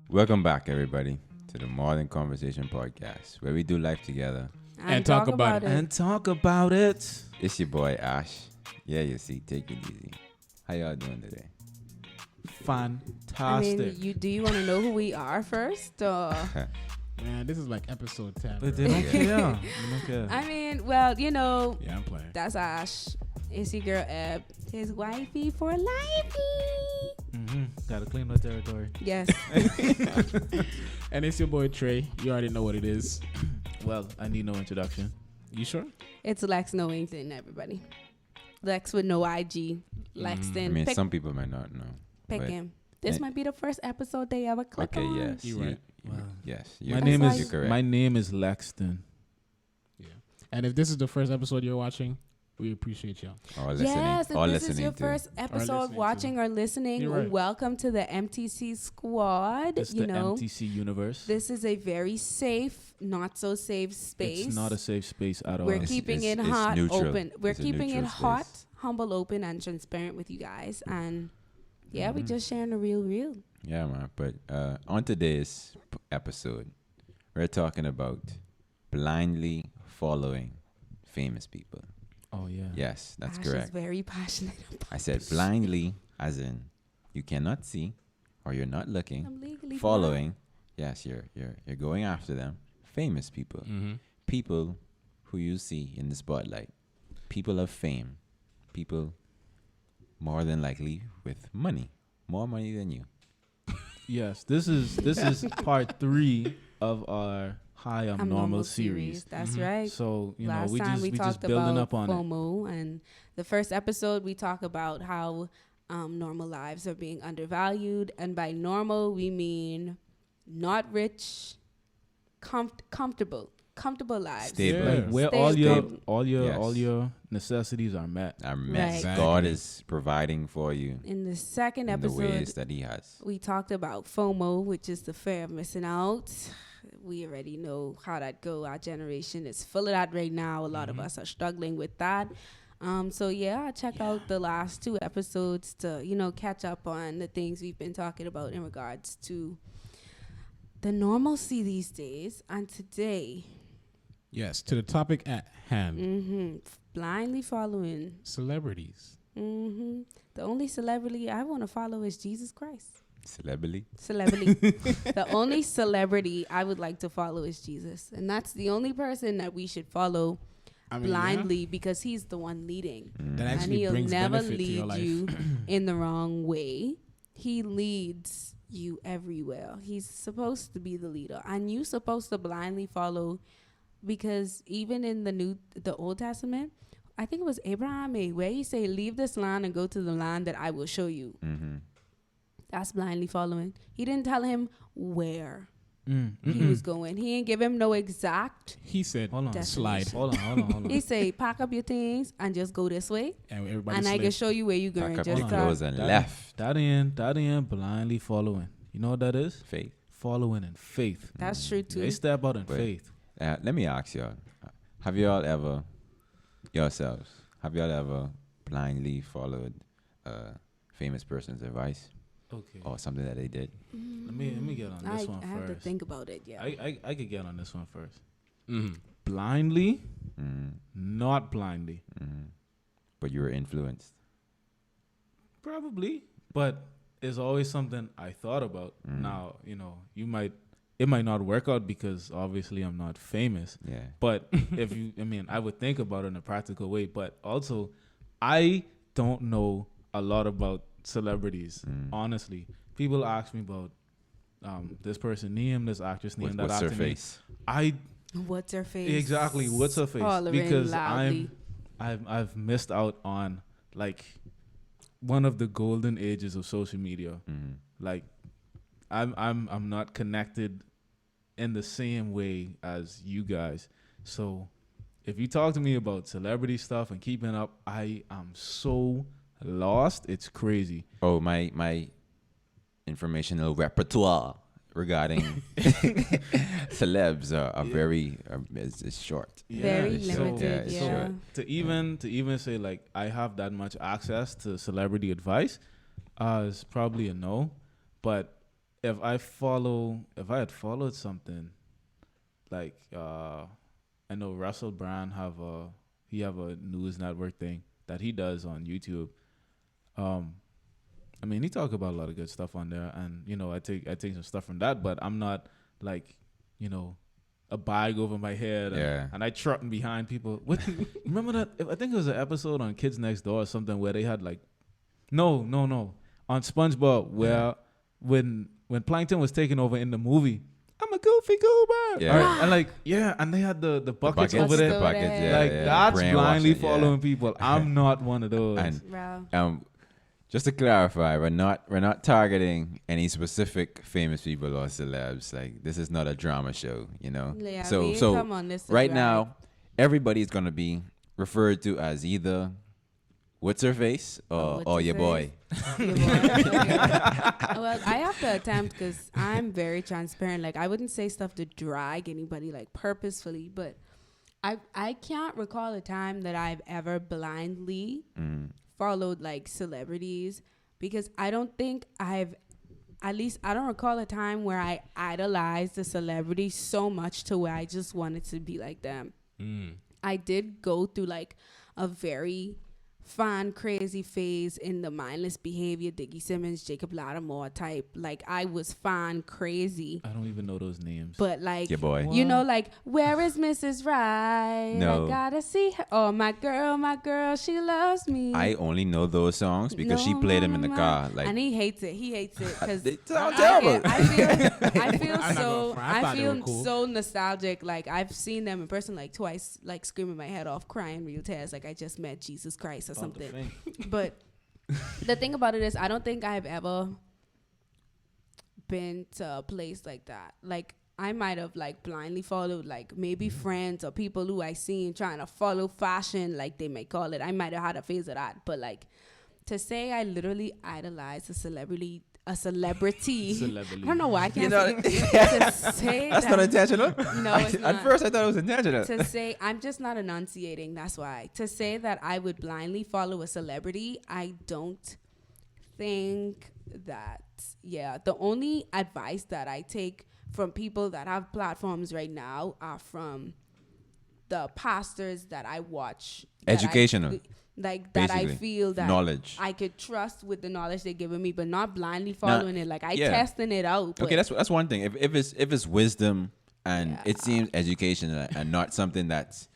Welcome back, everybody, to the More Than Conversation podcast, where we do life together And talk about it. and talk about it. It's your boy Ash. Yeah, you see, take it easy. How y'all doing today? Fantastic. I mean, do you want to know who we are first? Man, this is like episode 10. But they don't care. They don't care. I mean, well, you know, Yeah, I'm playing. that's Ash. It's your girl Eb, his wifey for lifey. Gotta clean the territory. Yes. And it's your boy Trey. You already know what it is. Well, I need no introduction. You sure? It's Lex Knowington, everybody. Lex with no IG. Lexton. I mean, pick some people might not know. pick but- him. This Eh. might be the first episode they ever click Okay, on. yes. You right. You- Wow. Yes. My You're, name That's you're is correct. my name is Lexton. Yeah. And if this is the first episode you're watching, we appreciate y'all. Or listening. Yes, or if this is listening your to. first episode listening watching or listening, You're right. welcome to the MTC squad. It's you the know, MTC universe. this is a very safe, not so safe space. It's not a safe space at all. We're It's- keeping it it's hot, neutral. open. We're It's a keeping it neutral hot, space. humble, open, and transparent with you guys. And yeah, we Mhm. just sharing the real. Yeah, man. But on today's episode, we're talking about blindly following famous people. Oh yeah. Yes, that's Ash correct. is very passionate about I said blindly, as in you cannot see or you're not looking, I'm legally following. Yes, you're going after them. Famous people, people who you see in the spotlight, people of fame, people more than likely with money, more money than you. Yes. This is part 3 of our Hi I'm Normal series. That's Mhm. right. So you Last know we time just we just talked building about up on it. FOMO, and the first episode we talk about how normal lives are being undervalued, and by normal we mean not rich, comfortable lives. Stable. Yeah. Like where Stable. all Yes. your necessities are met. Our mess. Right. God Exactly. is providing for you In the second in the episode, ways that He has. we talked about FOMO, which is the fear of missing out. We already know how that go. Our generation is full of that right now. A lot of us are struggling with that. So yeah, check out the last 2 episodes to, catch up on the things we've been talking about in regards to the normalcy these days. And today, Yes, to the topic at hand. blindly following. Celebrities. The only celebrity I want to follow is Jesus Christ. Celebrity. The only celebrity I would like to follow is Jesus. And that's the only person that we should follow I mean, blindly because he's the one leading. That And actually he'll brings never benefit to your lead life. you in the wrong way. He leads you everywhere. He's supposed to be the leader. And you're supposed to blindly follow because even in the Old Testament, I think it was Abraham where he say, leave this land and go to the land that I will show you. Mm-hmm. That's blindly following. He didn't tell him where Mm. he was going. He didn't give him no exact. He said, Hold on. slide. Hold on. He say, pack up your things and just go this way. And everybody And I slid. can show you where you're going. Pack up Just your start. clothes and left. That ain't blindly following. You know what that is? Faith. Following in faith. That's true too. They step out in But- faith. Let me ask y'all: have y'all ever blindly followed a famous person's advice Okay. or something that they did? Let me get on this one I have to first. think about it. Yeah. I could get on this one first. Mhm. Blindly, Mm-hmm. not blindly. Mm-hmm. But you were influenced. Probably, but it's always something I thought about. Mm. Now, it might not work out because obviously I'm not famous. Yeah. But I would think about it in a practical way. But also, I don't know a lot about celebrities. Honestly, people ask me about this person name, this actress name, that What's her actor name. face? What's her face? Exactly. What's her face? Hollering Because loudly. I've missed out on like one of the golden ages of social media. Mm-hmm. Like I'm not connected in the same way as you guys. So if you talk to me about celebrity stuff and keeping up, I am so lost. It's crazy. Oh, my informational repertoire regarding celebs are very is short. Very it's short. limited. Yeah, Yeah. it's To even say like I have that much access to celebrity advice is probably a no. But if I had followed something like I know Russell Brand have a news network thing that he does on YouTube. I mean, he talk about a lot of good stuff on there, and I take some stuff from that, but I'm not like a bag over my head, and I trotting behind people. Remember that? I think it was an episode on Kids Next Door or something where they had like, no, on SpongeBob where when Plankton was taking over in the movie. I'm a goofy goober. Yeah. And they had the buckets over The there. buckets, That's blindly following people. I'm not one of those. And just to clarify, we're not targeting any specific famous people or celebs. Like, this is not a drama show, Yeah, So come on, this right now, everybody's gonna be referred to as either what's her face or your boy. Well, I have to attempt because I'm very transparent. Like, I wouldn't say stuff to drag anybody like purposefully, but I can't recall a time that I've ever blindly followed like celebrities, because I don't think I don't recall a time where I idolized a celebrity so much to where I just wanted to be like them. I did go through like a very fan crazy phase in the mindless behavior, Diggy Simmons, Jacob Lattimore type. Like, I was fan crazy. I don't even know those names. But like, your boy. like, where is Mrs. Right? No. I gotta see her. Oh, my girl, she loves me. I only know those songs because she played them in the car. Like, and he hates it because they sound terrible. I feel I'm not so going for it. I thought they were feel cool. so nostalgic. Like, I've seen them in person like twice, like screaming my head off, crying real tears, like I just met Jesus Christ or something. But the thing about it is, I don't think I've ever been to a place like that. Like, I might have like blindly followed like maybe friends or people who I seen trying to follow fashion, like they may call it. I might have had a phase of that, but like, to say I literally idolized a celebrity. I don't know why I can't say that's that. not intentional. No, it's not. At first, I thought it was intentional. To say, I'm just not enunciating. That's why. To say that I would blindly follow a celebrity, I don't think that. Yeah, the only advice that I take from people that have platforms right now are from the pastors that I watch. Educational. That Basically, I feel that knowledge. I could trust with the knowledge they're giving me, but not blindly following it. Like, testing it out. Okay, that's one thing. If it's wisdom and it seems education and not something that's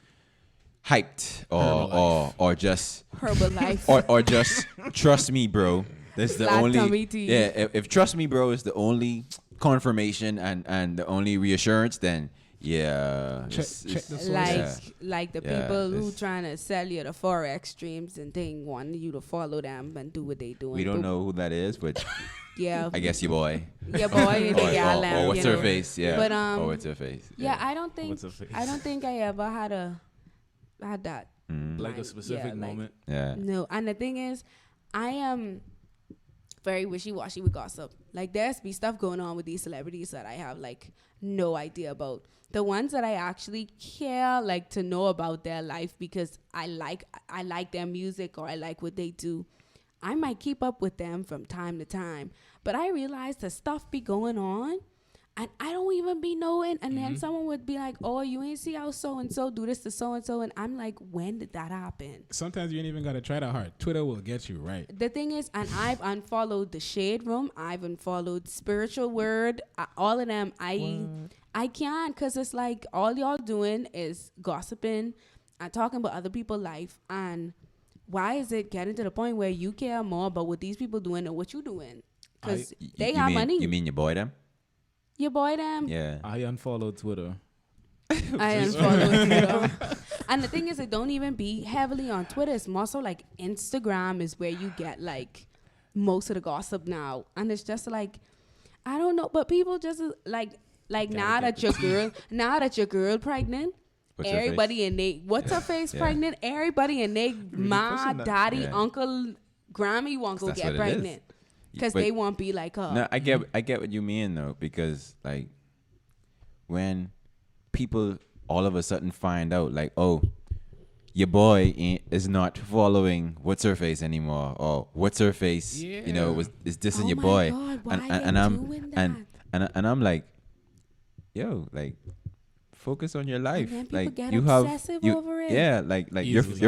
hyped or just Herbalife or just trust me, bro. That's the Flat only tummy tea. If trust me, bro, is the only confirmation and the only reassurance, then check the source. like the people who trying to sell you the forex streams and thing, wanting you to follow them and do what they doing. we don't know who that is, but Yeah, I guess your boy. your boy and the gal. Or what's her face? Yeah. But or what's her face? yeah, I don't think What's her face? I don't think I ever had that. Like a specific moment. Yeah. No, and the thing is, I am very wishy-washy with gossip. Like, there's be stuff going on with these celebrities that I have like no idea about. The ones that I actually care like to know about their life because I like their music or I like what they do, I might keep up with them from time to time. But I realize the stuff be going on and I don't even be knowing. And then someone would be like, oh, you ain't see how so-and-so do this to so-and-so. And I'm like, when did that happen? Sometimes you ain't even got to try that hard. Twitter will get you right. The thing is, and I've unfollowed the Shade Room. I've unfollowed Spiritual Word. All of them. I can't, because it's like all y'all doing is gossiping and talking about other people's life. And why is it getting to the point where you care more about what these people doing than what you doing? Because they have money. You mean your boy them? Your boy them. Yeah. I unfollowed Twitter. I unfollowed Twitter. And the thing is, it don't even be heavily on Twitter. It's more so like Instagram is where you get like most of the gossip now. And it's just like, I don't know, but people just like now that your girl pregnant, What's her everybody in they her face pregnant, everybody in they ma, daddy, uncle, Grammy won't go get pregnant because they won't be like her. No, I get what you mean though, because like when people all of a sudden find out like, oh, your boy is not following what's her face anymore, or what's her face, is dissing your boy, God, why and they I'm doing that? and I'm like, yo, like, focus on your life. then people Like, get you have obsessive you, over it. yeah, like Easily.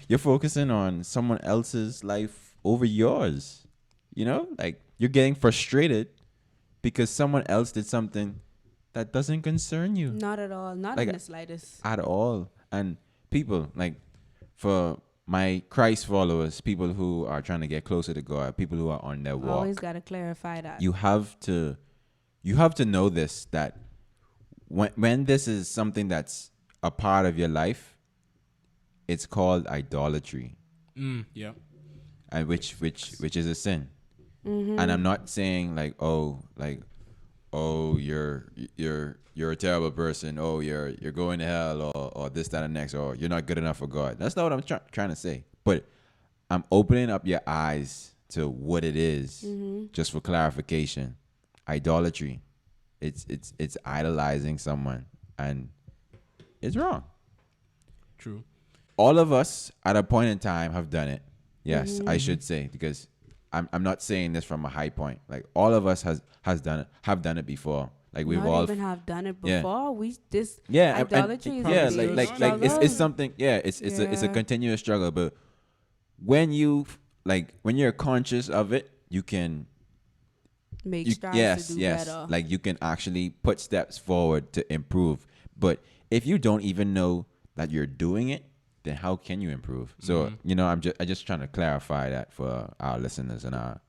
you're focusing on someone else's life over yours. Like, you're getting frustrated because someone else did something that doesn't concern you Not at all. Not Like, in the slightest. at all. And people, like, for my Christ followers, people who are trying to get closer to God, people who are on their walk, Always got to clarify that. you have to know this, that when this is something that's a part of your life, it's called idolatry, Yeah. and which is a sin. Mm-hmm. And I'm not saying like, oh, you're a terrible person, oh, you're going to hell, or this, that, and next, or you're not good enough for God. That's not what I'm trying to say. But I'm opening up your eyes to what it is, just for clarification. Idolatry. It's idolizing someone, and it's wrong. True. All of us at a point in time have done it. Yes, I should say, because I'm not saying this from a high point. Like, all of us have done it before. Like, we've Not all even have done it Yeah. before. and- Idolatry is yeah, a real like struggle. it's something. Yeah, it's a Yeah. continuous struggle. But when you're conscious of it, you can Make strides to do better. like, you can actually put steps forward to improve. But if you don't even know that you're doing it, then how can you improve? So I'm just trying to clarify that for our listeners and our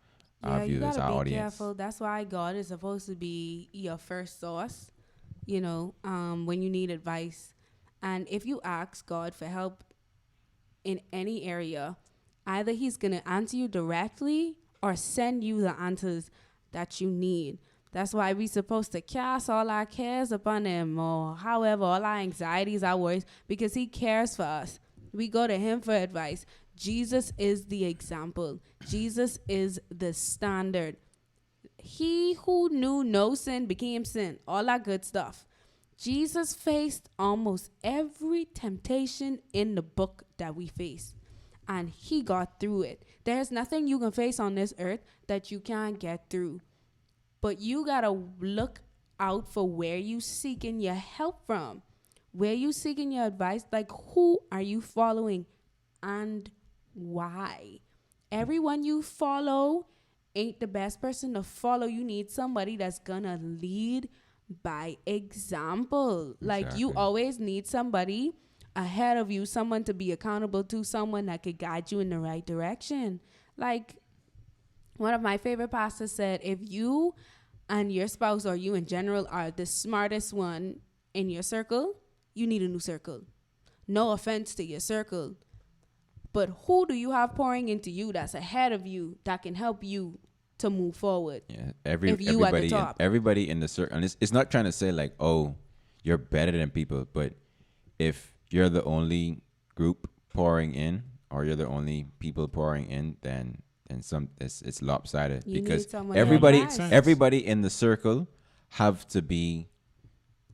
you viewers, gotta our be audience. careful. That's why God is supposed to be your first source. When you need advice, and if you ask God for help in any area, either He's gonna answer you directly or send you the answers that you need. That's why we're supposed to cast all our cares upon Him, or however, all our anxieties, our worries, because He cares for us. We go to Him for advice. Jesus is the example. Jesus is the standard. He who knew no sin became sin. All that good stuff. Jesus faced almost every temptation in the book that we face, and He got through it. There's nothing you can face on this earth that you can't get through. But you got to look out for where you seeking your help from. Where you seeking your advice? Like, who are you following and why? Everyone you follow ain't the best person to follow. You need somebody that's gonna lead by example. Like, you Exactly. always need somebody ahead of you, someone to be accountable to, someone that could guide you in the right direction. Like, one of my favorite pastors said, if you and your spouse, or you in general, are the smartest one in your circle, you need a new circle. No offense to your circle, but who do you have pouring into you that's ahead of you that can help you to move forward? Yeah, If you at the top. everybody in the circle, and it's not trying to say like, oh, you're better than people, but if you're the only group pouring in, or you're the only people pouring in, then it's lopsided. You because need someone everybody that advises. everybody in the circle have to be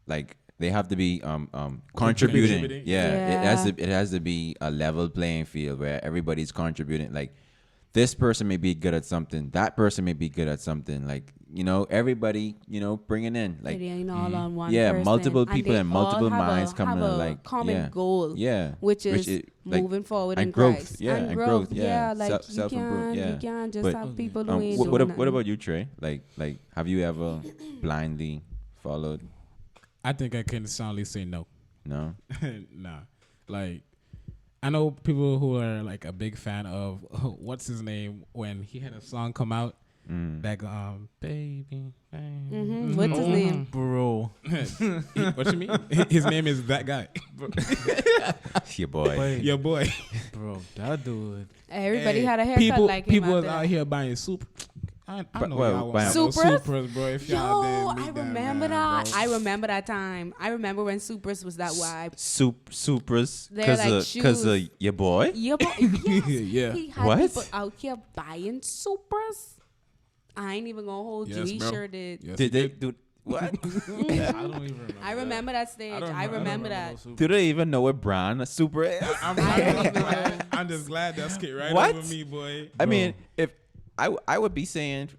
like, they have to be contributing. Contributing. Yeah, it has to be a level playing field where everybody's contributing. Like, this person may be good at something, that person may be good at something. Like, everybody, bringing in, like, It ain't all on one yeah, person. multiple people they and multiple all have minds coming have in, a like, common yeah, goal, yeah, which is like, moving forward and in growth, Christ. yeah, and growth, yeah, like, you self-improve, yeah. you can't just But, have people who what, ain't what, doing what nothing. about you, Trey? Like, have you ever blindly followed? I think I can soundly say no. No. Nah. Like, I know people who are like a big fan of what's his name when he had a song come out that go baby. What's his name? Bro. What you mean? His name is that guy. Your boy. Wait, Your boy. bro, that dude. Everybody Hey, had a haircut people, like him. People is after out that. here buying soup. I But, know well, y'all buying want Supras? Supras, bro. If Yo, y'all didn't I meet them, remember man, that. bro. I remember that time. I remember when Supras was that vibe. Supras, They're like because of shoes. your boy. Yeah, but yes, Yeah. he had What? people out here buying Supras. I ain't even gonna hold you. Yes, He bro. sure did. Yes, Did he they did. do? What? I don't even remember. I remember that stage. I remember that. Do they even know what brand a Super is? I'm just glad that skit right What? over me, boy. I mean, if I would be saying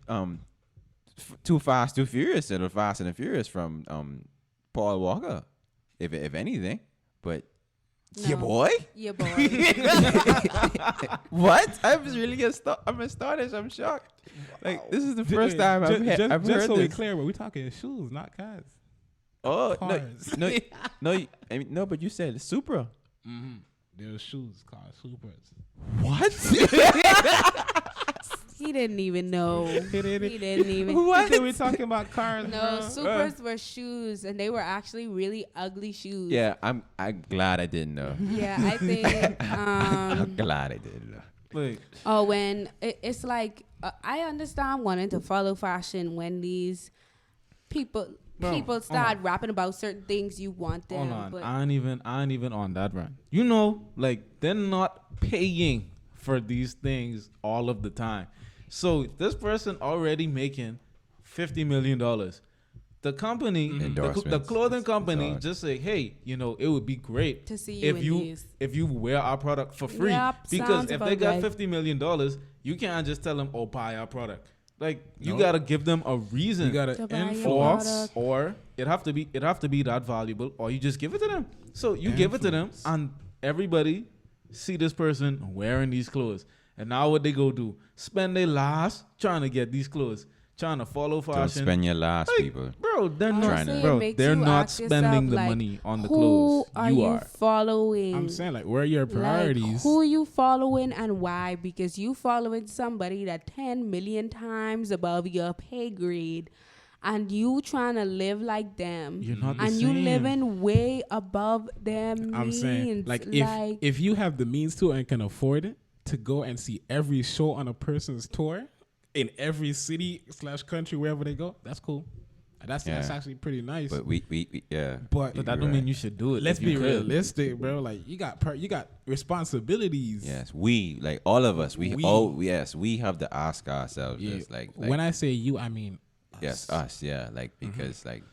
Too Fast, Too Furious instead of Fast and the Furious from Paul Walker, if anything. But your No. boy? Your boy. What? I'm really I'm astonished. I'm shocked. Like this is the first time I've just heard so we're this. clear, but we're talking shoes, not cars. Oh Cars. no! I mean, no, but you said Supra. Mm-hmm. There's shoes, cars, Supras. What? He didn't even know. He didn't even. What? We're talking about cars. No, bro. Supers were shoes, and they were actually really ugly shoes. Yeah, I'm glad I didn't know. Yeah, I think. I'm glad I didn't know. Like, Oh, when it's like I understand wanting to follow fashion when these people start rapping about certain things you want them. hold on, But I ain't even on that run. You know, like they're not paying for these things all of the time. So this person already making $50 million. The company, the Endorsements. clothing It's company, hard. just say, hey, you know, it would be great To see you in these. if you wear our product for free. Yep, Because sounds if about they got right. $50 million, you can't just tell them, oh, buy our product. Like you No. gotta give them a reason. You gotta To buy your enforce. product. Or it have to be that valuable, or you just give it to them. So you give it to them, and everybody see this person wearing these clothes, and now what they go do? Spend their last trying to get these clothes, trying to follow Don't fashion. spend your last, Like, people. bro, they're honestly, not. it Bro, makes they're you not ask spending yourself, the like, money on the who clothes. are You you are. following? I'm saying, like, where are your priorities? Like, who you following and why? Because you following somebody that 10 million times above your pay grade, and you trying to live like them, You're not the and same. you living way above their means. I'm saying, like, if you have the means to and can afford it to go and see every show on a person's tour in every city/country wherever they go, that's cool. That's actually pretty nice. But we yeah. But But that don't mean you should do it. let's if you be could. realistic, bro. Like you got responsibilities. Yes, we like all of us. We have to ask ourselves Yeah. this. Like when I say you, I mean yes, us. Yeah, like because like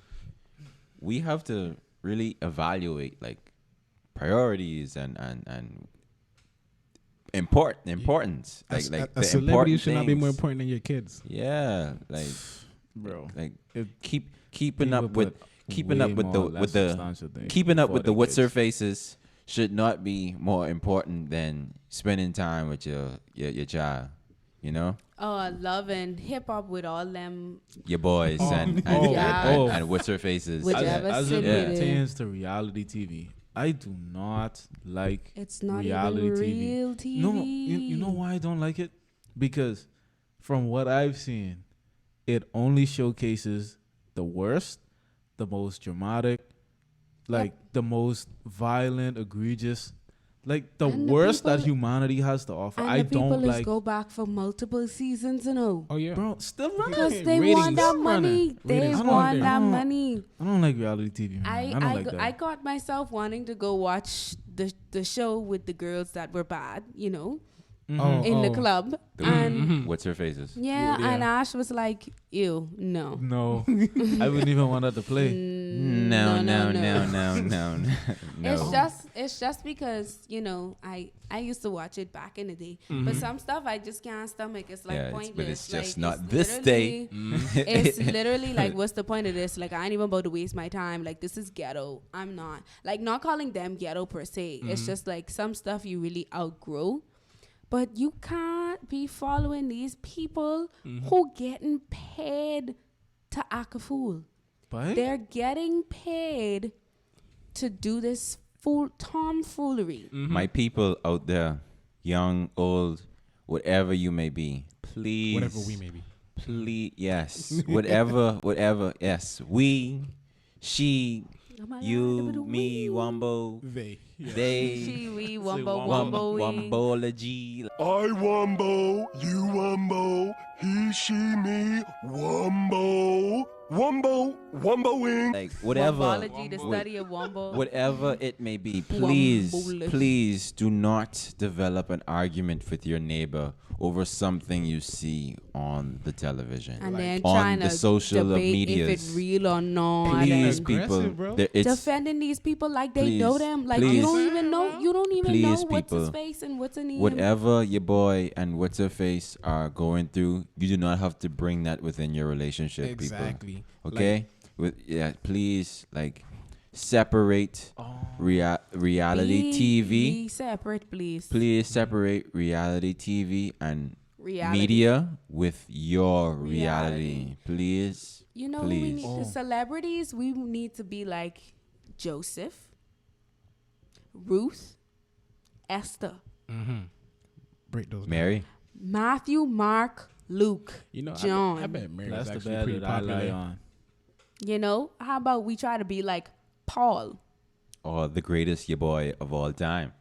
we have to really evaluate like priorities and importance. a Like a the celebrity important should not be more things. important than your kids. Yeah, like bro. like If keeping people up with put keeping way up with more the less with the substantial things keeping up for with the their what's kids. her faces should not be more important than spending time with your child. You know, Oh, loving hip hop with all them. your boys Oh. and Yeah. and what's her faces. Whichever As it city it is. pertains to reality TV, I do not like It's not reality even TV. real TV. No, you know why I don't like it? Because from what I've seen, it only showcases the worst, the most dramatic, like the most violent, egregious, like the And the worst that people- humanity has to offer. And I the people don't is like, go back for multiple seasons, you know. Oh yeah, bro. Still running. Because they Ratings want that running. money. They Ratings want running. that I don't- money. I don't like reality TV. Man. I don't like that. I got myself wanting to go watch the show with the girls that were bad, you know, Oh, in the oh. club. The- And What's her faces? yeah, Yeah. and Ash was like, ew, no. No, I wouldn't even want that to play. No. It's just because, you know, I used to watch it back in the day. But some stuff I just can't stomach. It's like Yeah, pointless. but it's just Like, not it's this day. literally- It's literally like, what's the point of this? Like, I ain't even about to waste my time. Like, this is ghetto. I'm not. Like, not calling them ghetto per se. It's just like some stuff you really outgrow. But you can't be following these people who getting paid to act a fool. But They're getting paid to do this tomfoolery. My people out there, young, old, whatever you may be, please. Whatever we may be. Please, yes. whatever, yes. We, she, you, me, Wombo, They. Yeah. they, She, we, Wombo, wombo, we. Wombology. I wumbo, you wumbo, he, she, me, wumbo, wumbo, wumboing. Like, whatever. Wombology, the study of wombo. Whatever it may be, please, Wombolish. please do not develop an argument with your neighbor over something you see on the television, And then on trying the to social debate medias. if it's real or not. Please, and people, bro. defending these people like they know please, them. Like please. you don't even know. You don't even Please, know what's his people. face and what's her name. Whatever your boy and what's her face are going through, you do not have to bring that within your relationship, Exactly. people. Okay? Please, like, separate reality TV. Be separate, please. Please separate reality TV and Reality. media with your reality. Please. You know, please. we need the celebrities. We need to be like Joseph, Ruth, Esther, Break those. Mary. Matthew, Mark, Luke, You know, John. I bet Mary That's was the actually bed pretty that I lie popular. on. You know, how about we try to be like Paul, Or the greatest your boy of all time.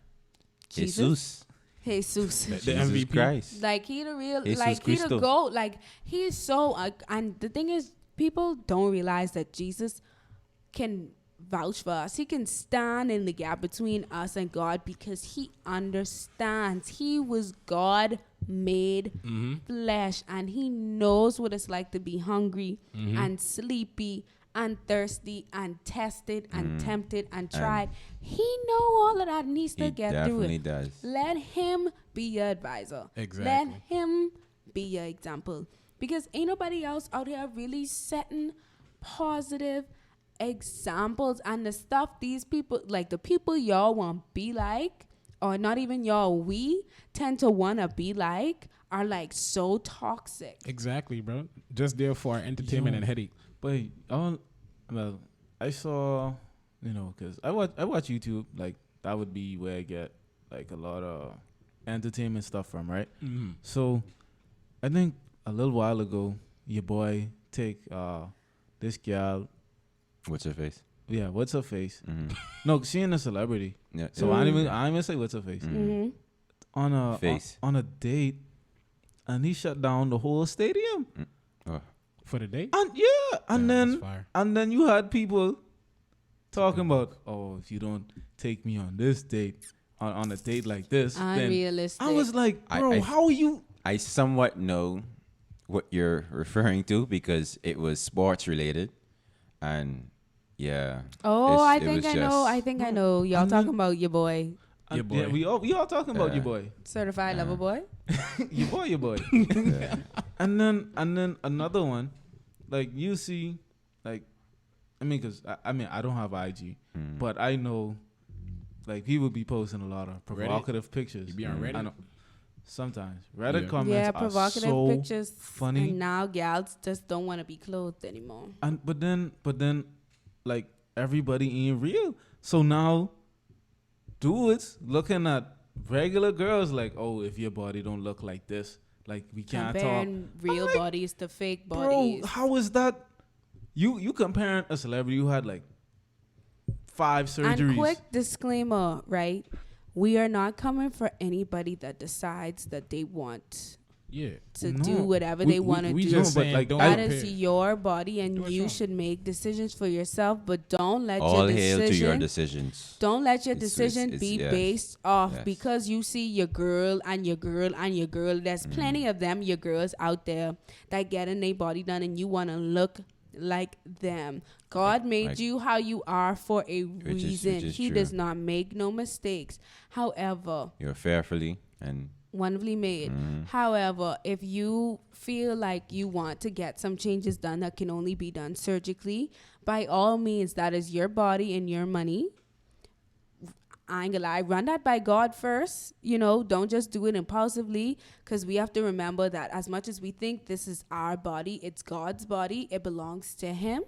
Jesus? Jesus. Jesus. The Jesus MVP. Christ. Like he the real, Jesus like he the Christo. GOAT. Like he's so, and the thing is, people don't realize that Jesus can vouch for us. He can stand in the gap between us and God because he understands. He was God made flesh, and he knows what it's like to be hungry and sleepy and thirsty and tested and tempted and tried. He know all of that and he still He get through definitely it. does. Let him be your advisor. Exactly. Let him be your example. Because ain't nobody else out here really setting positive examples. And the stuff these people, like the people y'all want to be like, or not even y'all, we tend to want to be like, are like so toxic. Exactly, bro. Just there for our entertainment and headache. But well, I saw, because I watch YouTube. Like that would be where I get like a lot of entertainment stuff from, right? Mm-hmm. So I think a little while ago, your boy take this gal. What's her face? Yeah, what's her face? Mm-hmm. No, she ain't a celebrity. Yeah. So I don't even say what's her face. Mm-hmm. On a Face. on a date, and he shut down the whole stadium. Oh. For the date? And That's fire. and then you had people talking about, oh, if you don't take me on this date, on a date like this, then Unrealistic. I was like, bro, I- how are you? I somewhat know what you're referring to because it was sports related, and yeah. Oh, I it think was I know. just- I think I know. Y'all And then- talking about your boy, Your Yeah, boy. we all talking about your boy, certified lover boy. your boy. Yeah. And then another one, like you see, like, because I don't have IG, but I know, like, people be posting a lot of provocative pictures. You be on Reddit? I know. Sometimes Reddit Yeah. comments Yeah, are provocative so pictures. funny. And now gals just don't want to be clothed anymore. And but then, like, everybody ain't real. So now, dudes looking at regular girls like, oh, if your body don't look like this, like we can't Comparing talk. real I'm like, bodies to fake bro, bodies. how is that? You comparing a celebrity who had like 5 surgeries. And quick disclaimer, right? We are not coming for anybody that decides that they want Yeah. to No. do whatever We- they want to we do. just No, but saying like, don't That compare. is your body, and Do what's you wrong. should make decisions for yourself. But don't let All your hail decision to your decisions. don't let your It's- decision it's- be yes. based off Yes. because you see your girl and your girl and your girl. There's plenty of them, your girls out there that getting their body done, and you want to look like them. God made Like- you how you are for a Which reason. is He true. does not make no mistakes. However, You're fearfully and wonderfully made. However, if you feel like you want to get some changes done that can only be done surgically, by all means, that is your body and your money. I ain't gonna lie, run that by God first. Don't just do it impulsively, because we have to remember that as much as we think this is our body, it's God's body. It belongs to Him.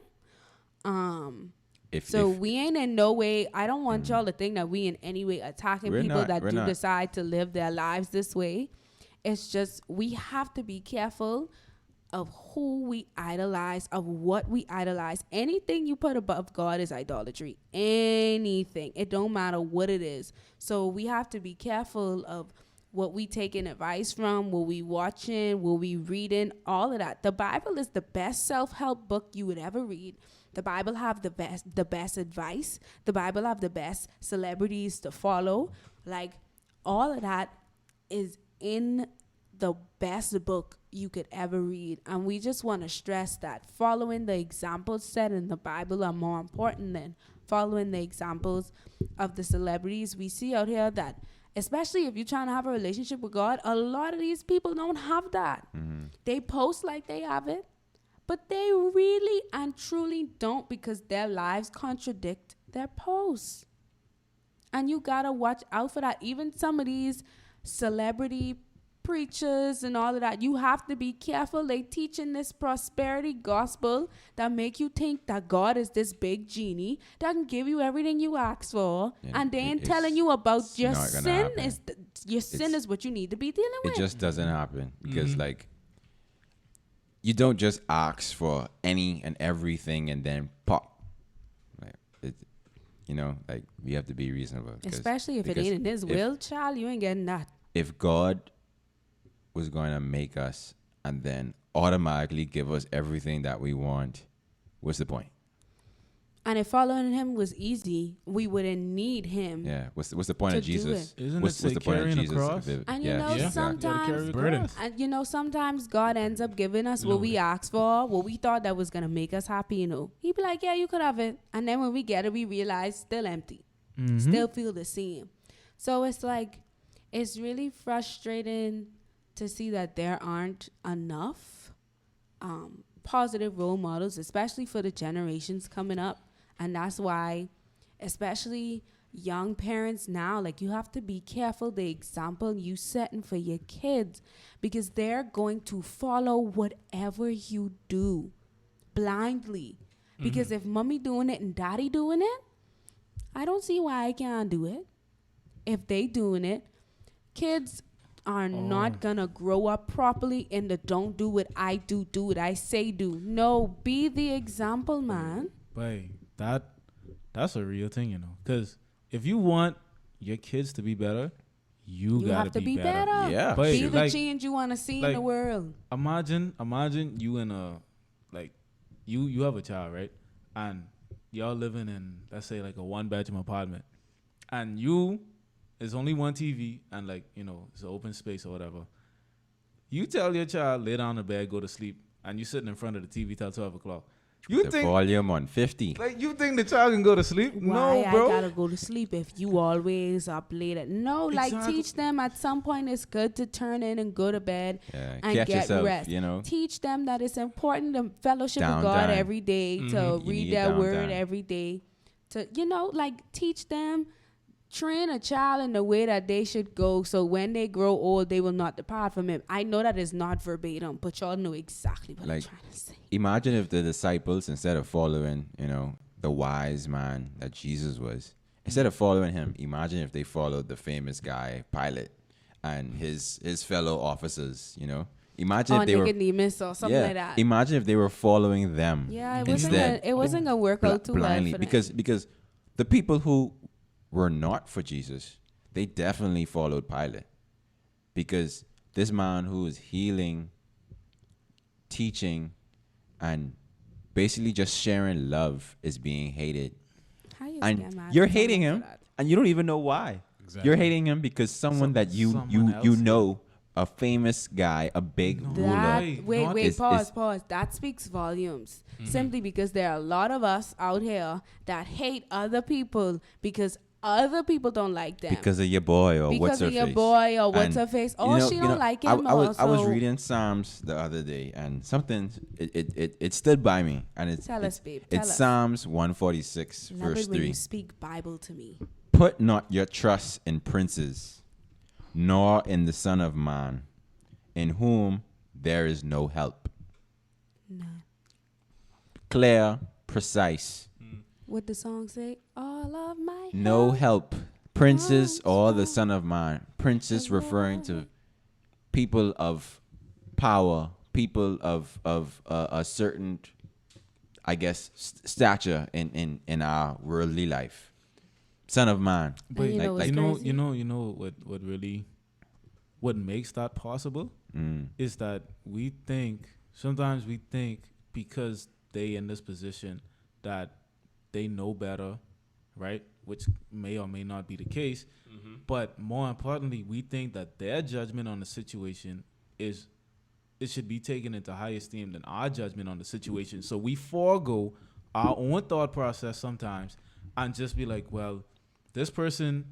if We ain't in no way. I don't want y'all to think that we in any way attacking We're people not, that we're do not. decide to live their lives this way. It's just we have to be careful of who we idolize, of what we idolize. Anything you put above God is idolatry. Anything. It don't matter what it is. So we have to be careful of what we taking advice from, what we watching, what we reading, all of that. The Bible is the best self-help book you would ever read. The Bible have the best advice. The Bible have the best celebrities to follow. Like, all of that is in the best book you could ever read. And we just want to stress that following the examples set in the Bible are more important than following the examples of the celebrities we see out here, that especially if you're trying to have a relationship with God, a lot of these people don't have that. They post like they have it, but they really and truly don't, because their lives contradict their posts. And you gotta watch out for that. Even some of these celebrity preachers and all of that, you have to be careful. They teaching this prosperity gospel that make you think that God is this big genie that can give you everything you ask for, and they ain't telling you about your sin. Your sin is what you need to be dealing with. It just doesn't happen, because like, you don't just ask for any and everything and then pop. Like, like, we have to be reasonable. Especially if it ain't in his will, child, you ain't getting that. If God was going to make us and then automatically give us everything that we want, what's the point? And if following him was easy, we wouldn't need him. Yeah. What's the point of Jesus? Isn't what's it the point of carrying a Jesus? cross? And sometimes God ends up giving us what we asked for, what we thought that was gonna make us happy. He'd be like, "Yeah, you could have it," and then when we get it, we realize still empty, still feel the same. So it's like, it's really frustrating to see that there aren't enough positive role models, especially for the generations coming up. And that's why, especially young parents now, like, you have to be careful the example you setting for your kids, because they're going to follow whatever you do blindly. Because if mommy doing it and daddy doing it, I don't see why I can't do it. If they doing it, kids are not gonna grow up properly in the don't do what I do what I say do. No, be the example, man. But that's a real thing, because if you want your kids to be better, you gotta have to be better. Yeah, but be the change you want to see in the world. Imagine you in a, like, you have a child, right? And y'all living in, let's say, like a 1-bedroom apartment, and there's only one TV, and it's an open space or whatever. You tell your child, lay down in the bed, go to sleep, and you sitting in front of the TV till 12 o'clock. You the think volume on 50? Like, you think the child can go to sleep? Why No, bro. I gotta go to sleep if you always up late at like, teach them at some point it's good to turn in and go to bed and catch get yourself, rest. Teach them that it's important to fellowship with God every day, to read their word every day, to teach them. Train a child in the way that they should go, so when they grow old, they will not depart from him. I know that is not verbatim, but y'all know exactly what I'm trying to say. Imagine if the disciples, instead of following, the wise man that Jesus was, instead of following him, imagine if they followed the famous guy, Pilate, and his fellow officers, Imagine if they Nicodemus or something like that. Imagine if they were following them. Yeah, it wasn't gonna work out too blindly, well for them. because the people who were not for Jesus, they definitely followed Pilate, because this man who is healing, teaching, and basically just sharing love is being hated. And you're hating him, and you don't even know why. Exactly. You're hating him because someone that you know, a famous guy, a big ruler. Wait, pause. That speaks volumes. Simply because there are a lot of us out here that hate other people because other people don't like them. Because of your boy or what's her face. Because of your boy or what's her face. Oh, she don't like him. I was reading Psalms the other day, and something, it stood by me. And Tell us, babe. It's Psalms 146, verse 3. When you speak Bible to me. Put not your trust in princes, nor in the Son of Man, in whom there is no help. No. Clear, precise. What the song say? All of my no help. Princes or the Son of Man. Princes referring to people of power, people of a certain, I guess, stature in our worldly life. Son of Man. But what makes that possible is that sometimes we think because they in this position that they know better, right? Which may or may not be the case. But more importantly, we think that their judgment on the situation is it should be taken into higher esteem than our judgment on the situation. So we forego our own thought process sometimes and just be like, well, this person,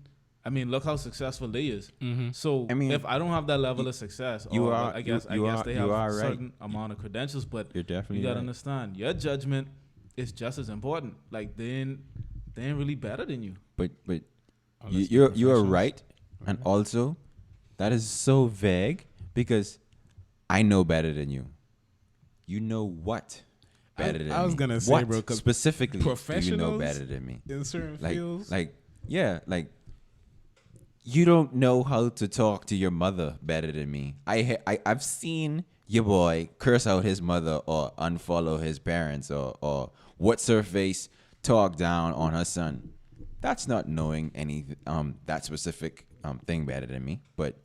I mean, look how successful they is. So I mean, if I don't have that level of success, I guess they have a certain amount of credentials, but you're definitely you gotta understand your judgment is just as important. Like they ain't really better than you. But you are right, and also that is so vague because I know better than you. You know what better than me? I was gonna say, what bro, specifically do you know better than me in certain fields? Like you don't know how to talk to your mother better than me. I've seen your boy curse out his mother or unfollow his parents or what's her face talk down on her son. That's not knowing any that specific thing better than me, but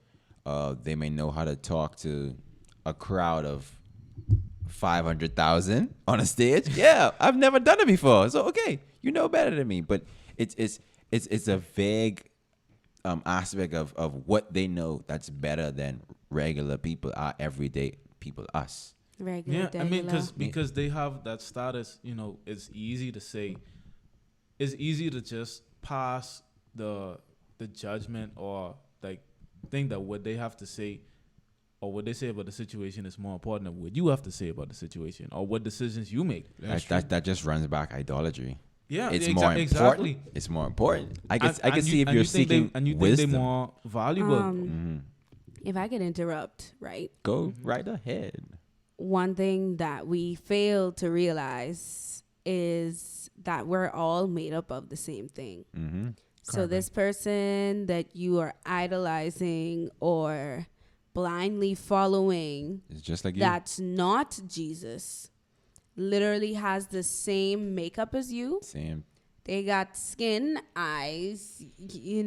they may know how to talk to a crowd of 500,000 on a stage. Yeah, I've never done it before, so okay, you know better than me. But it's a vague aspect of what they know that's better than regular people, our everyday people, us. Regular, I mean, because they have that status. You know, it's easy to say. It's easy to just pass the judgment or like think that what they have to say or what they say about the situation is more important than what you have to say about the situation or what decisions you make. That just runs back idolatry. Yeah, it's more important. Exactly. It's more important. I can see if you're seeking and you wisdom. think they're more valuable. If I could interrupt, right? Go right ahead. One thing that we fail to realize is that we're all made up of the same thing. So this person that you are idolizing or blindly following, it's just like you. That's not Jesus. Literally has the same makeup as you. Same. They got skin, eyes,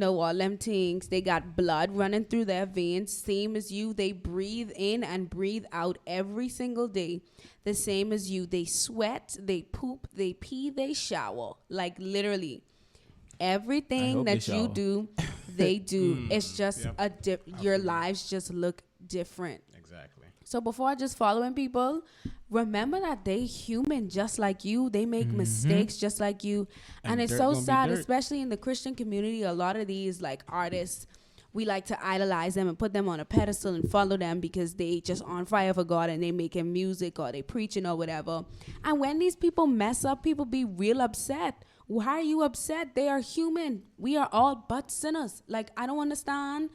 all them things. They got blood running through their veins, same as you. They breathe in and breathe out every single day, the same as you. They sweat, they poop, they pee, they shower. Like literally, everything that you do, they do. It's just your lives just look different. Exactly. So before just following people, remember that they human just like you. They make mistakes just like you. And it's so sad, especially in the Christian community. A lot of these like artists, we like to idolize them and put them on a pedestal and follow them because they just on fire for God and they making music or they preaching or whatever. And when these people mess up, people be real upset. Why are you upset? They are human. We are all but sinners. Like, I don't understand.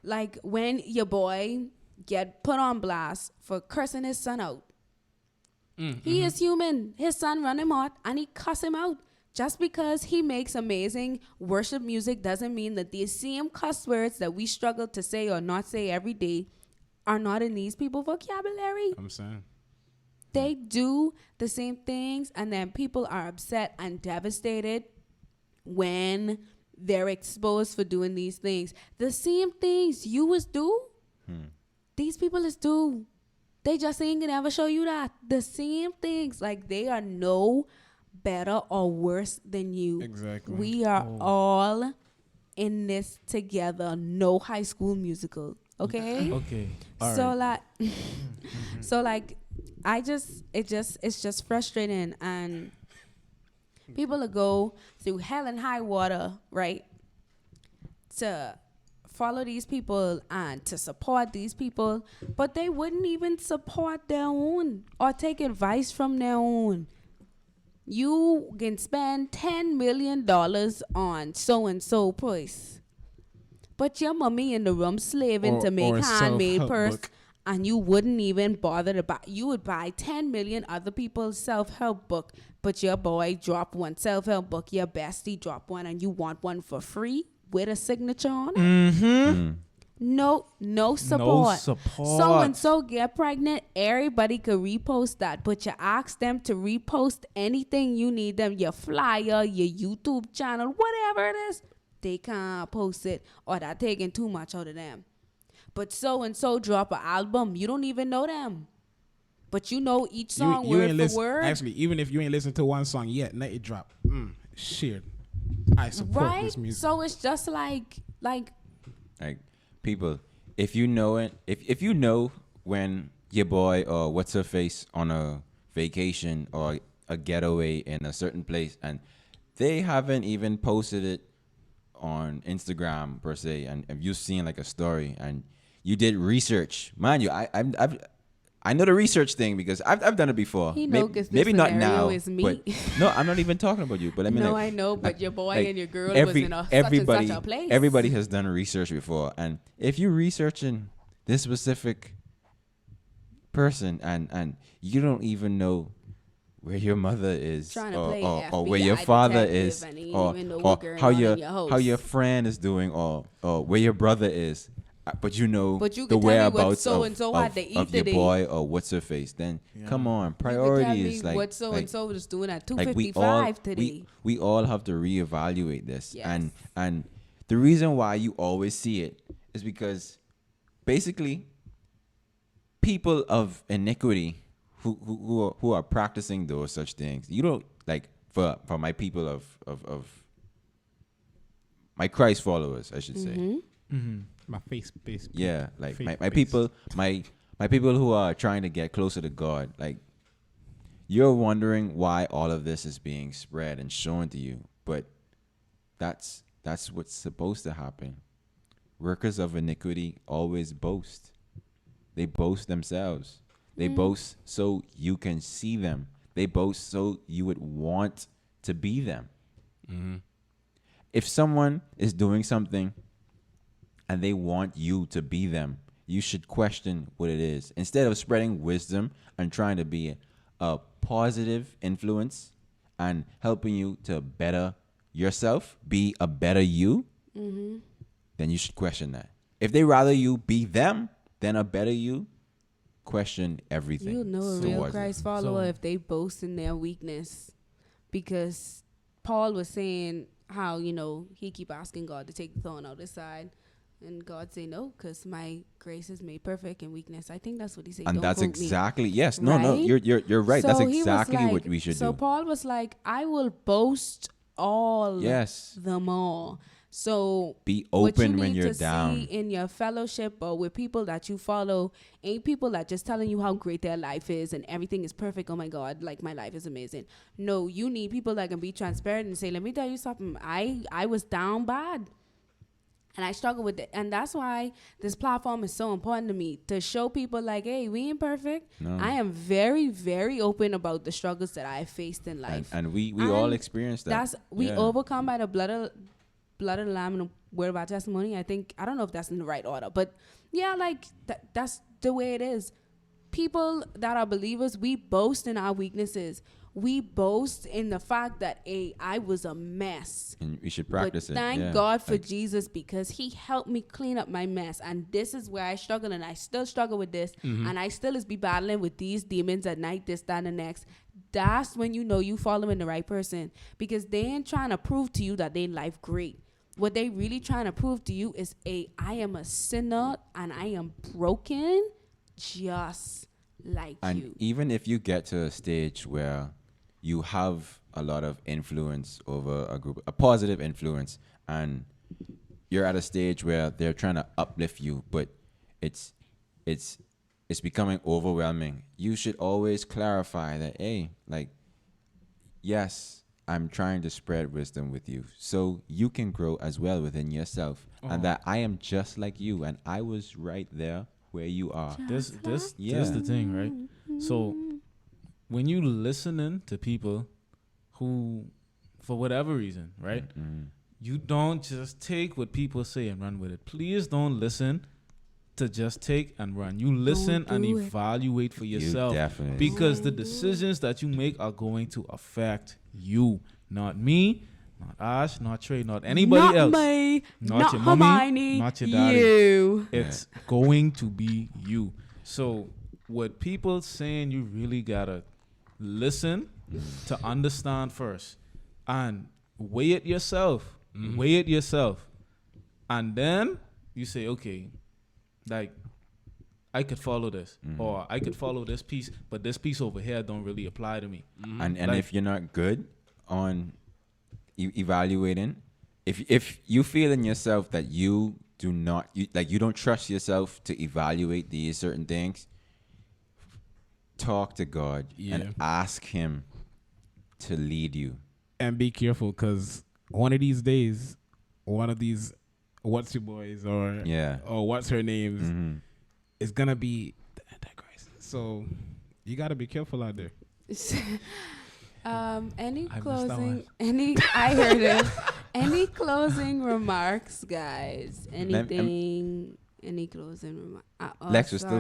Like when your boy get put on blast for cursing his son out. He is human. His son run him out and he cuss him out. Just because he makes amazing worship music doesn't mean that the same cuss words that we struggle to say or not say every day are not in these people's vocabulary. I'm saying. They do the same things, and then people are upset and devastated when they're exposed for doing these things. The same things you was do, these people is do. They just ain't gonna ever show you that. The same things, like they are no better or worse than you. Exactly. We are all in this together. No High School Musical. Okay? Okay. So like it's just frustrating, and people will go through hell and high water, right, to follow these people and to support these people, but they wouldn't even support their own or take advice from their own. You can spend $10 million on so-and-so price, but your mommy in the room slaving to make handmade purse, and you wouldn't even bother to buy. You would buy 10 million other people's self-help book, but your boy dropped one self-help book, your bestie dropped one, and you want one for free with a signature on it? No support. So-and-so get pregnant, everybody could repost that, but you ask them to repost anything you need them, your flyer, your YouTube channel, whatever it is, they can't post it, or that taking too much out of them. But so-and-so drop an album, you don't even know them, but you know each song word for word. Actually, even if you ain't listened to one song yet, let it drop. Shit, I support this music. So it's just like people, if you know it, if you know when your boy or what's her face on a vacation or a getaway in a certain place, and they haven't even posted it on Instagram per se, and if you've seen like a story and you did research, mind you, I know the research thing because I've done it before. He know maybe not now, is me. but no, I'm not even talking about you. But I mean, no, like, I know, but your boy like and your girl was in such and such a place. Everybody has done research before, and if you're researching this specific person and you don't even know where your mother is or where your father is or how your friend is doing or where your brother is, but you know the whereabouts of your boy or what's her face, then come on, priorities, like what so and so is doing at 2:55 like today. We all have to reevaluate this. And the reason why you always see it is because basically people of iniquity who are practicing those such things, you don't like for my people of my Christ followers, I should say. My face. Yeah, like my people, my people who are trying to get closer to God, like you're wondering why all of this is being spread and shown to you, but that's what's supposed to happen. Workers of iniquity always boast. They boast themselves. They boast so you can see them. They boast so you would want to be them. If someone is doing something and they want you to be them, you should question what it is. Instead of spreading wisdom and trying to be a positive influence and helping you to better yourself, be a better you, then you should question that. If they rather you be them than a better you, question everything. You know a real Christ follower if they boast in their weakness, because Paul was saying how, he keep asking God to take the thorn out his side, and God say no, because my grace is made perfect in weakness. I think that's what he said. And that's exactly yes. Right? No, you're right. So that's exactly what we should do. So Paul was like, I will boast all the more. So be open when you're what you need to down. see in your fellowship or with people that you follow ain't people that just telling you how great their life is and everything is perfect. Oh my God, like my life is amazing. No, you need people that can be transparent and say, let me tell you something. I was down bad. And I struggle with it. And that's why this platform is so important to me, to show people like, hey, we ain't perfect. No. I am very, very open about the struggles that I faced in life. And we all experience that. We overcome by the blood of the Lamb and the word of our testimony. I don't know if that's in the right order, but yeah, like that's the way it is. People that are believers, we boast in our weaknesses. We boast in the fact that, I was a mess. And we should practice it. Thank God for Jesus, because he helped me clean up my mess. And this is where I struggle, and I still struggle with this. And I still be battling with these demons at night, this, that, and the next. That's when you know you following the right person, because they ain't trying to prove to you that they life great. What they really trying to prove to you is, I am a sinner and I am broken just like you. And even if you get to a stage where you have a lot of influence over a group, a positive influence, and you're at a stage where they're trying to uplift you, but it's becoming overwhelming. You should always clarify that, yes, I'm trying to spread wisdom with you so you can grow as well within yourself, and that I am just like you, and I was right there where you are. This is the thing, right? So when you listening to people who, for whatever reason, right, you don't just take what people say and run with it. Please don't listen to just take and run. You listen and evaluate for yourself, because the decisions that you make are going to affect you, not me, not Ash, not Trey, not anybody else, me, not your Hermione, mommy, not your daddy. You. It's going to be you. So what people saying, you really gotta listen to understand first, and weigh it yourself. Weigh it yourself, and then you say, okay, like I could follow this, or I could follow this piece, but this piece over here don't really apply to me. And like, if you're not good on evaluating, if you feel in yourself that you don't trust yourself to evaluate these certain things, talk to God Yeah. and ask Him to lead you. And be careful, because one of these days, one of these what's your boys or what's her names is gonna be the Antichrist. So you gotta be careful out there. Any closing remarks, guys? Anything? Any closing remarks? Lex was still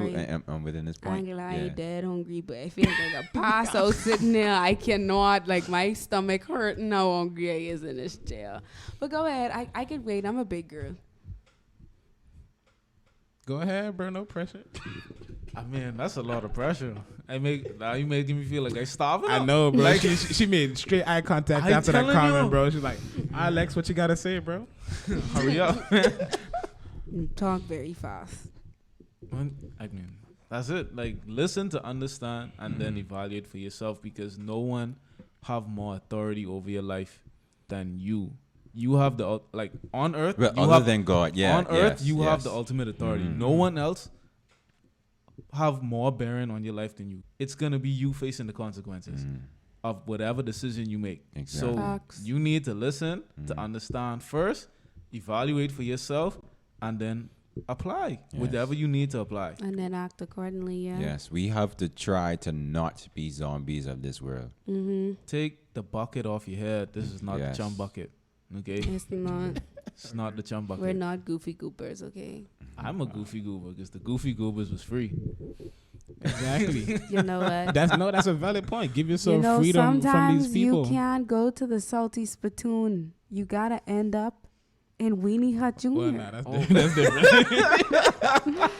within this point. I'm glad dead hungry, but I feel like I pass out sitting there. I cannot, like, my stomach hurting how hungry I is in this chair. But go ahead. I can wait. I'm a big girl. Go ahead, bro. No pressure. I mean, that's a lot of pressure. Now you making me feel like I starving. I know, bro. Like, she made straight eye contact after that comment, bro. She's like, Alex, what you gotta say, bro? Hurry up. You talk very fast. I mean, that's it. Like, listen to understand and then evaluate for yourself, because no one have more authority over your life than you. You have the, like, on earth. Well, other than God, yeah. On earth, you have the ultimate authority. No one else have more bearing on your life than you. It's going to be you facing the consequences of whatever decision you make. Exactly. So you need to listen to understand first, evaluate for yourself, and then apply whatever you need to apply. And then act accordingly, yeah. Yes, we have to try to not be zombies of this world. Take the bucket off your head. This is not the chum bucket. Okay? It's not. It's not the chum bucket. We're not goofy goopers, okay? I'm a goofy goober because the goofy goobers was free. Exactly. You know what? That's a valid point. Give yourself freedom from these people. You can't go to the salty spittoon. You gotta end up in Weenie Hut Jr. Well, nah, that's different.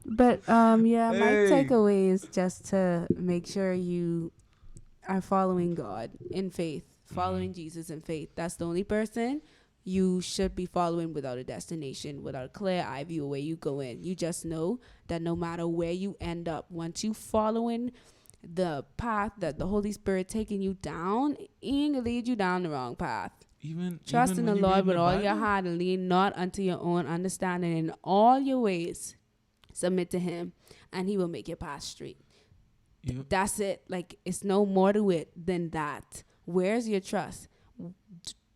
But my takeaway is just to make sure you are following God in faith, following Jesus in faith. That's the only person you should be following without a destination, without a clear eye view of where you go in. You just know that no matter where you end up, once you following the path that the Holy Spirit taking you down, He ain't gonna lead you down the wrong path. Trust in the Lord with all your heart and lean not unto your own understanding. In all your ways, submit to Him, and He will make your path straight. That's it. Like, it's no more to it than that. Where's your trust?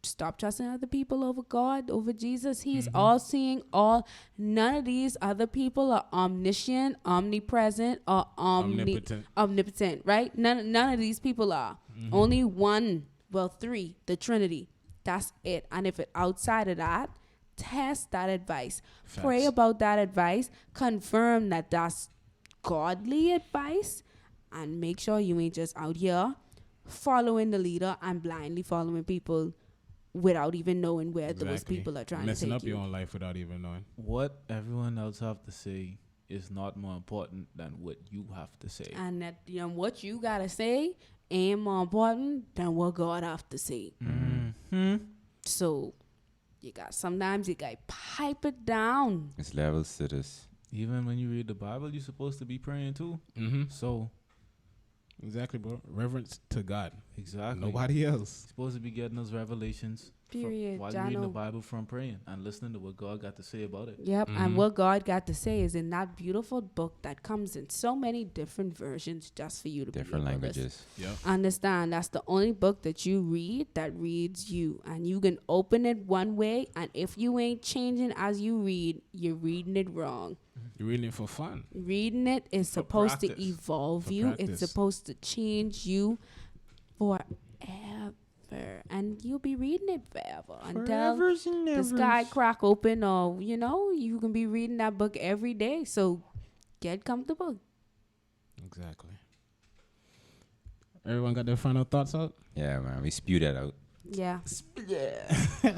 Stop trusting other people over God, over Jesus. He's all seeing, none of these other people are omniscient, omnipresent, or omnipotent, right? None of these people are. Only one, three, the Trinity. That's it. And if it's outside of that, test that advice. Facts. Pray about that advice. Confirm that that's godly advice. And make sure you ain't just out here following the leader and blindly following people without even knowing where those people are trying to take you. Messing up your own life without even knowing. What everyone else have to say is not more important than what you have to say. And that what you got to say ain't more important than what God have to say. So sometimes you got to pipe it down. It's levels to this. Even when you read the Bible, you're supposed to be praying too. So exactly, bro. Reverence to God. Exactly. Nobody else. You're supposed to be getting those revelations. Period. While you're reading the Bible from praying and listening to what God got to say about it. Yep. And what God got to say is in that beautiful book that comes in so many different versions just for you to different languages. Yep. Understand that's the only book that you read that reads you. And you can open it one way, and if you ain't changing as you read, you're reading it wrong. You're reading it for fun. Reading it is supposed to evolve you. It's supposed to change you forever. And you'll be reading it forever until the sky crack open, or you can be reading that book every day. So get comfortable. Exactly. Everyone got their final thoughts out? Yeah, man. We spew that out. Yeah. I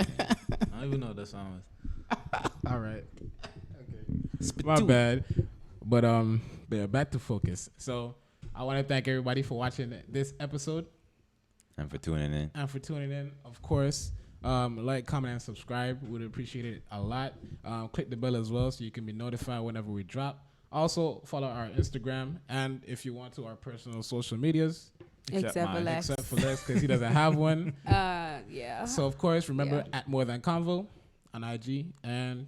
don't even know what that song is. All right. Okay. My bad. But yeah, back to focus. So I want to thank everybody for watching this episode. And for tuning in. Of course. Like, comment, and subscribe. Would appreciate it a lot. Click the bell as well so you can be notified whenever we drop. Also, follow our Instagram. And if you want to, our personal social medias. Except for Lex. Except for Lex, because he doesn't have one. Yeah. So, of course, remember, at More Than Convo on IG. And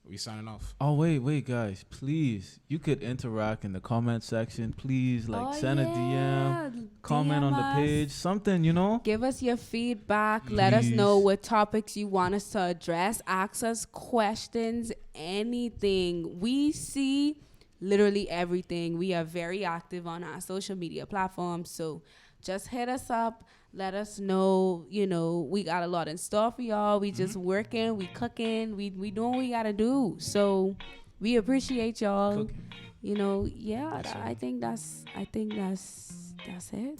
We signing off. Oh, wait, guys. Please, you could interact in the comment section. Please, send a DM, comment on the page, something, Give us your feedback. Please. Let us know what topics you want us to address. Ask us questions, anything. We see literally everything. We are very active on our social media platforms. So just hit us up. Let us know, we got a lot in store for y'all. We just working, we cooking, we doing what we gotta do. So we appreciate y'all. I think that's it.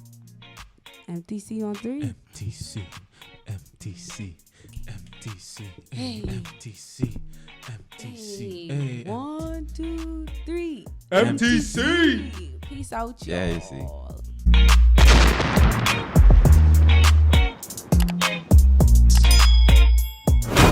MTC on 3. MTC. Hey. MTC. Hey. 1, 2, 3. MTC. Peace out, y'all. Yeah, you see.